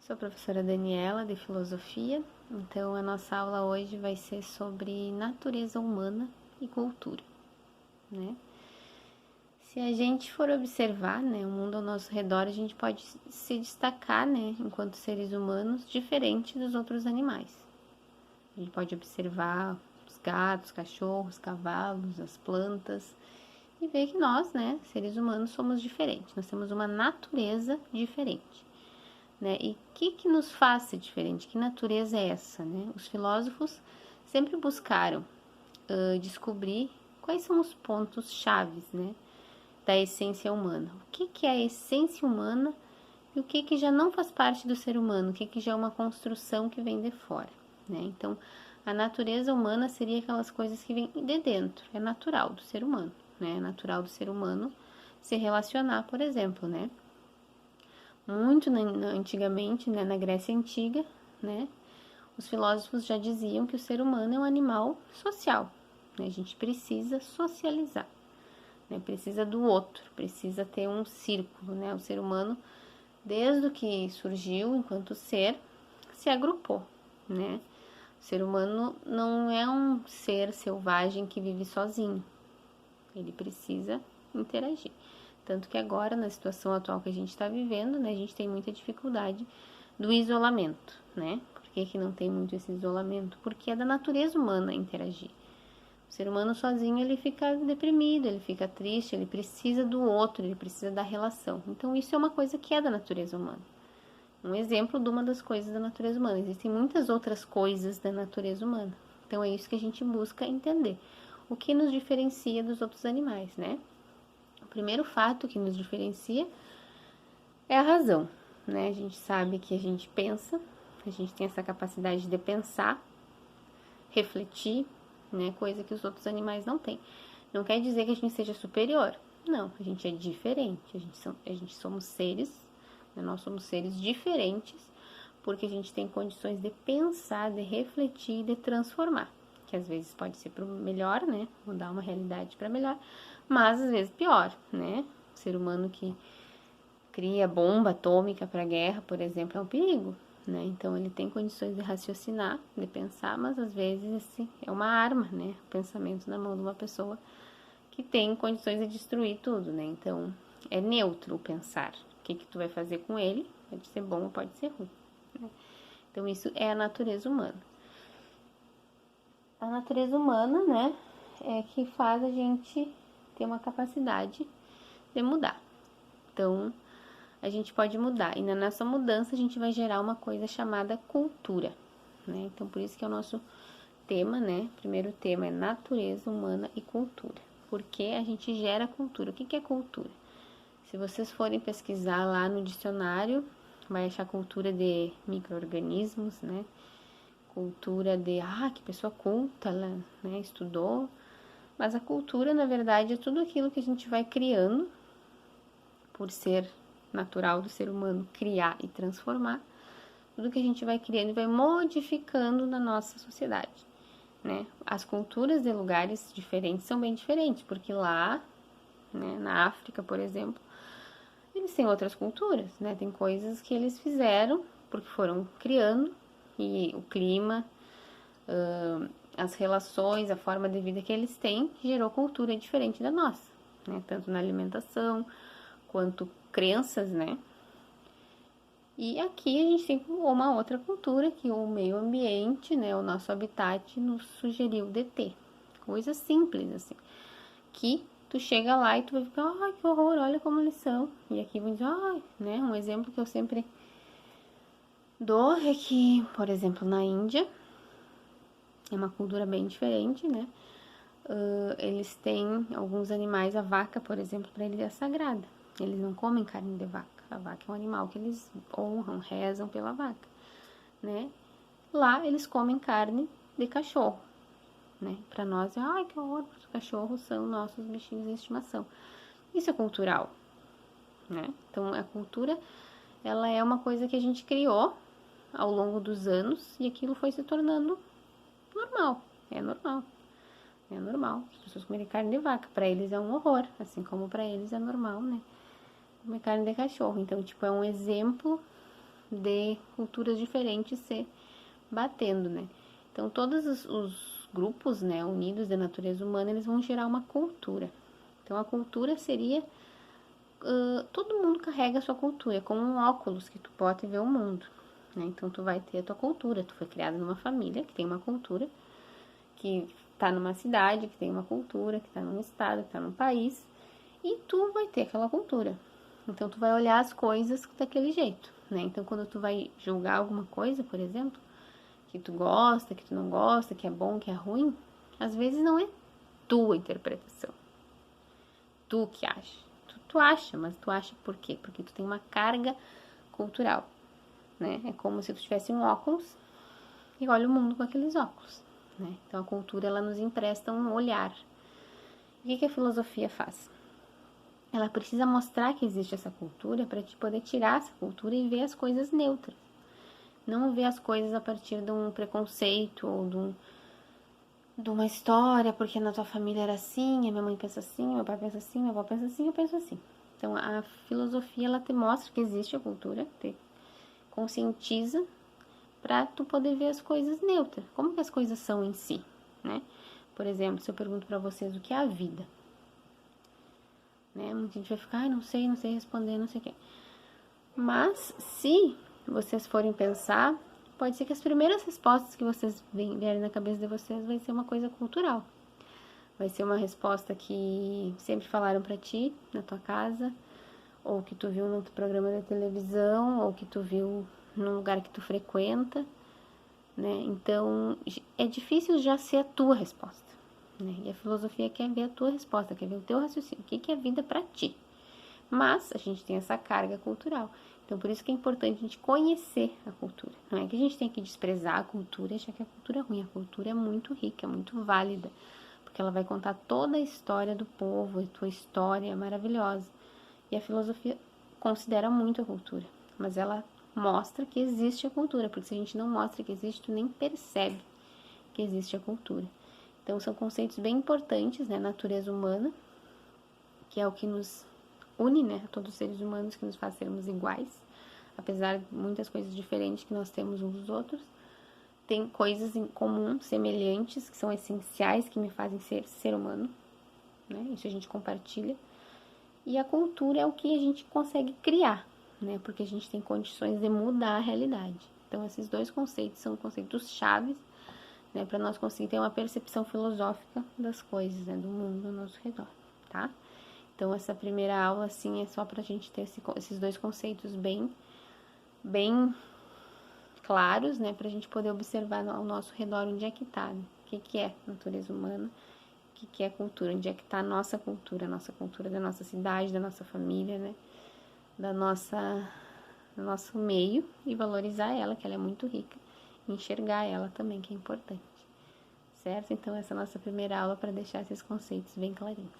Sou a professora Daniela, de Filosofia, então a nossa aula hoje vai ser sobre natureza humana e cultura, né? Se a gente for observar, né, o mundo ao nosso redor, a gente pode se destacar, né, enquanto seres humanos, diferente dos outros animais. A gente pode observar os gatos, cachorros, cavalos, as plantas e ver que nós, né, seres humanos, somos diferentes. Nós temos uma natureza diferente. Né? E o que nos faz ser diferente? Que natureza é essa? Né? Os filósofos sempre buscaram descobrir quais são os pontos chaves, né, da essência humana. O que é a essência humana e o que já não faz parte do ser humano, o que já é uma construção que vem de fora. Né? Então, a natureza humana seria aquelas coisas que vêm de dentro, é natural do ser humano. Né? É natural do ser humano se relacionar, por exemplo, né? Muito antigamente, né, na Grécia Antiga, né, os filósofos já diziam que o ser humano é um animal social. Né, a gente precisa socializar, né, precisa do outro, precisa ter um círculo. Né, o ser humano, desde que surgiu enquanto ser, se agrupou. Né. O ser humano não é um ser selvagem que vive sozinho, ele precisa interagir. Tanto que agora, na situação atual que a gente está vivendo, né, a gente tem muita dificuldade do isolamento, né? Por que não tem muito esse isolamento? Porque é da natureza humana interagir. O ser humano sozinho, ele fica deprimido, ele fica triste, ele precisa do outro, ele precisa da relação. Então, isso é uma coisa que é da natureza humana. Um exemplo de uma das coisas da natureza humana. Existem muitas outras coisas da natureza humana. Então, é isso que a gente busca entender. O que nos diferencia dos outros animais, né? O primeiro fato que nos diferencia é a razão, né? A gente sabe que a gente pensa, a gente tem essa capacidade de pensar, refletir, né? Coisa que os outros animais não têm. Não quer dizer que a gente seja superior, não, a gente é diferente, a gente somos seres, né? Nós somos seres diferentes, porque a gente tem condições de pensar, de refletir, de transformar, que às vezes pode ser para o melhor, né? Mudar uma realidade para melhor, mas às vezes pior, né? O ser humano que cria bomba atômica para a guerra, por exemplo, é um perigo, né? Então ele tem condições de raciocinar, de pensar, mas às vezes assim, é uma arma, né? O pensamento na mão de uma pessoa que tem condições de destruir tudo, né? Então é neutro o pensar. O que tu vai fazer com ele? Pode ser bom ou pode ser ruim. Né? Então isso é a natureza humana. A natureza humana, né, é que faz a gente ter uma capacidade de mudar. Então, a gente pode mudar. E na nossa mudança, a gente vai gerar uma coisa chamada cultura. Né? Então, por isso que é o nosso tema, né? O primeiro tema é natureza humana e cultura. Porque a gente gera cultura. O que é cultura? Se vocês forem pesquisar lá no dicionário, vai achar cultura de micro-organismos, né? Cultura de, que pessoa culta, ela, né, estudou. Mas a cultura, na verdade, é tudo aquilo que a gente vai criando, por ser natural do ser humano criar e transformar, tudo que a gente vai criando e vai modificando na nossa sociedade. Né? As culturas de lugares diferentes são bem diferentes, porque lá, né, na África, por exemplo, eles têm outras culturas, né? Tem coisas que eles fizeram porque foram criando e o clima, as relações, a forma de vida que eles têm gerou cultura diferente da nossa, né? Tanto na alimentação quanto crenças, né? E aqui a gente tem uma outra cultura que o meio ambiente, né, o nosso habitat nos sugeriu de ter. Coisas simples, assim, que tu chega lá e tu vai ficar, ai, que horror, olha como eles são. E aqui vão dizer, ai, né, um exemplo que eu sempre dou é que, por exemplo, na Índia, é uma cultura bem diferente, né, eles têm alguns animais, a vaca, por exemplo, para eles é sagrada. Eles não comem carne de vaca. A vaca é um animal que eles honram, rezam pela vaca, né? Lá eles comem carne de cachorro, né? Para nós é, ai, que horror, os cachorros são nossos bichinhos de estimação. Isso é cultural, né? Então a cultura, ela é uma coisa que a gente criou ao longo dos anos e aquilo foi se tornando normal, é normal. É normal, as pessoas comerem carne de vaca, para eles é um horror, assim como para eles é normal, né? Comer carne de cachorro. Então, tipo, é um exemplo de culturas diferentes se batendo, né? Então, todos os grupos, né, unidos da natureza humana, eles vão gerar uma cultura. Então, a cultura seria... todo mundo carrega a sua cultura, é como um óculos que tu bota e vê o mundo, né? Então, tu vai ter a tua cultura. Tu foi criado numa família que tem uma cultura, que tá numa cidade, que tem uma cultura, que tá num estado, que tá num país, e tu vai ter aquela cultura. Então, tu vai olhar as coisas daquele jeito, né? Então, quando tu vai julgar alguma coisa, por exemplo, que tu gosta, que tu não gosta, que é bom, que é ruim, às vezes não é tua interpretação. Tu que acha. Tu acha, mas tu acha por quê? Porque tu tem uma carga cultural, né? É como se tu tivesse um óculos e olha o mundo com aqueles óculos, né? Então, a cultura, ela nos empresta um olhar. O que a filosofia faz? Ela precisa mostrar que existe essa cultura para te poder tirar essa cultura e ver as coisas neutras. Não ver as coisas a partir de um preconceito ou de uma história, porque na tua família era assim, a minha mãe pensa assim, meu pai pensa assim, meu avô pensa assim, eu penso assim. Então, a filosofia, ela te mostra que existe a cultura, te conscientiza para tu poder ver as coisas neutras. Como que as coisas são em si, né? Por exemplo, se eu pergunto para vocês o que é a vida, né? Muita gente vai ficar, não sei responder, não sei o quê. Mas, se vocês forem pensar, pode ser que as primeiras respostas que vocês vierem na cabeça de vocês vai ser uma coisa cultural. Vai ser uma resposta que sempre falaram pra ti, na tua casa, ou que tu viu no programa da televisão, ou que tu viu num lugar que tu frequenta, né? Então, é difícil já ser a tua resposta, né? E a filosofia quer ver a tua resposta, quer ver o teu raciocínio, o que é vida pra ti. Mas a gente tem essa carga cultural. Então, por isso que é importante a gente conhecer a cultura. Não é que a gente tem que desprezar a cultura e achar que a cultura é ruim. A cultura é muito rica, é muito válida, porque ela vai contar toda a história do povo, a tua história é maravilhosa. E a filosofia considera muito a cultura, mas ela mostra que existe a cultura, porque se a gente não mostra que existe, tu nem percebe que existe a cultura. Então, são conceitos bem importantes, né? Natureza humana, que é o que nos une, né, a todos os seres humanos, que nos faz sermos iguais, apesar de muitas coisas diferentes que nós temos uns dos outros, tem coisas em comum, semelhantes, que são essenciais, que me fazem ser humano, né, isso a gente compartilha, e a cultura é o que a gente consegue criar, né, porque a gente tem condições de mudar a realidade. Então, esses dois conceitos são conceitos chaves, né, para nós conseguir ter uma percepção filosófica das coisas, né, do mundo ao nosso redor, tá? Então, essa primeira aula, assim, é só pra gente ter esses dois conceitos bem claros, né? Pra gente poder observar ao nosso redor onde é que tá, né? O que é natureza humana, o que é cultura, onde é que tá a nossa cultura da nossa cidade, da nossa família, né? Do nosso meio, e valorizar ela, que ela é muito rica, e enxergar ela também, que é importante, certo? Então, essa é a nossa primeira aula para deixar esses conceitos bem clarinhos.